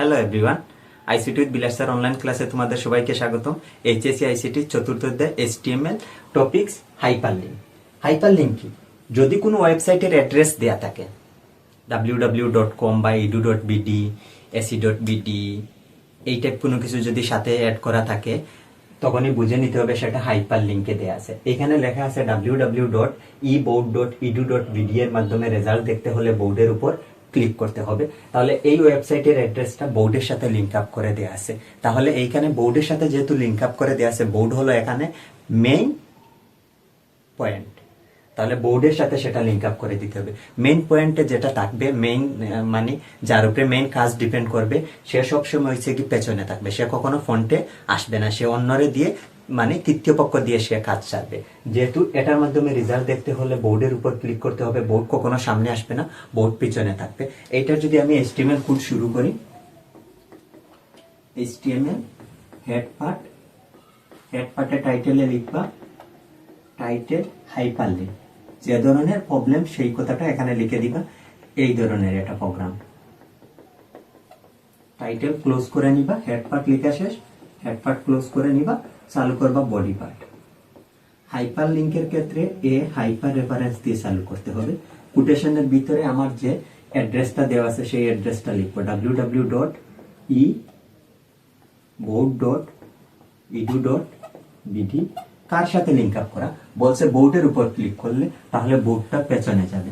Hello everyone, ICT with Vilas sir online ক্লাসে তোমাদের সবাইকে স্বাগতম। এইচএসসি আইসিটির চতুর্থ অধ্যায় HTML টপিকস হাইপারলিঙ্ক। হাইপারলিঙ্ক কি? যদি কোনো ওয়েবসাইটের অ্যাড্রেস দেয়া থাকে www.com বা edu.bd, ac.bd এই টাইপ কোনো কিছু যদি সাথে অ্যাড করা থাকে তখনই বুঝে নিতে হবে সেটা হাইপার লিঙ্কে দেওয়া আছে। এখানে লেখা আছে www.eboard.edu.bd এর মাধ্যমে রেজাল্ট দেখতে হলে বোর্ডের উপর ক্লিক করতে হবে। তাহলে এই ওয়েবসাইটের অ্যাড্রেসটা বোর্ডের সাথে লিঙ্ক আপ করে দেওয়া আছে। তাহলে এইখানে বোর্ডের সাথে যেহেতু লিঙ্ক আপ করে দেওয়া আছে, বোর্ড হলো এখানে মেইন পয়েন্ট, তাহলে বোর্ডের সাথে সেটা লিঙ্ক আপ করে দিতে হবে। মেইন পয়েন্টে যেটা থাকবে, মেইন মানে যার উপরে মেইন কাজ ডিপেন্ড করবে, সে সবসময় হচ্ছে কি পেছনে থাকবে, সে কখনো ফ্রন্টে আসবে না, সে অন্যরে দিয়ে মানে তৃতীয় পক্ষ দিয়ে সে কাজ ছাড়বে। যেহেতু এটার মাধ্যমে রেজাল্ট দেখতে হলে বোর্ডের উপর ক্লিক করতে হবে, বোর্ড কখনো সামনে আসবে না, বোর্ড পিছনে থাকবে। এইটার যদি আমি HTML কোড শুরু করি, HTML হেড পার্টে টাইটেলে লিখবা টাইটেল হাইপারলিঙ্ক। যে ধরনের প্রবলেম সেই কথাটা এখানে লিখে দিবা, এই ধরনের এটা প্রোগ্রাম। টাইটেল ক্লোজ করে নিবা, হেড পার্ট লেখা শেষ, হেড পার্ট ক্লোজ করে নিবা, চালু করবা বডি পার্ট। হাইপার লিঙ্কের ক্ষেত্রে হাইপার রেফারেন্স দিয়ে চালু করতে হবে। কোটেশনের ভিতরে আমার যে অ্যাড্রেসটা দেওয়া আছে সেই অ্যাড্রেসটা লিখবো www.eboard.edu.bd। কার সাথে লিঙ্ক আপ করা বলছে? বোর্ডের উপর ক্লিক করলে তাহলে বোর্ডটা পেছনে যাবে।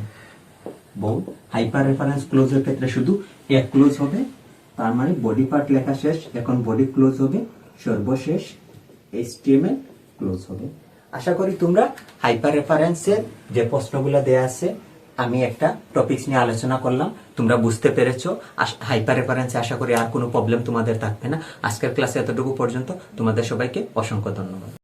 বোর্ড হাইপার রেফারেন্স ক্লোজের ক্ষেত্রে শুধু ক্লোজ হবে, তার মানে বডি পার্ট লেখা শেষ, এখন বডি ক্লোজ হবে, সর্বশেষ HTML ক্লোজ হবে। আশা করি তোমরা হাইপার রেফারেন্সের যে প্রশ্নগুলো দেয়া আছে, আমি একটা টপিকস নিয়ে আলোচনা করলাম, তোমরা বুঝতে পেরেছো। হাইপার রেফারেন্সে আশা করি আর কোনো প্রবলেম তোমাদের থাকবে না। আজকের ক্লাসে এতটুকু পর্যন্ত। তোমাদের সবাইকে অসংখ্য ধন্যবাদ।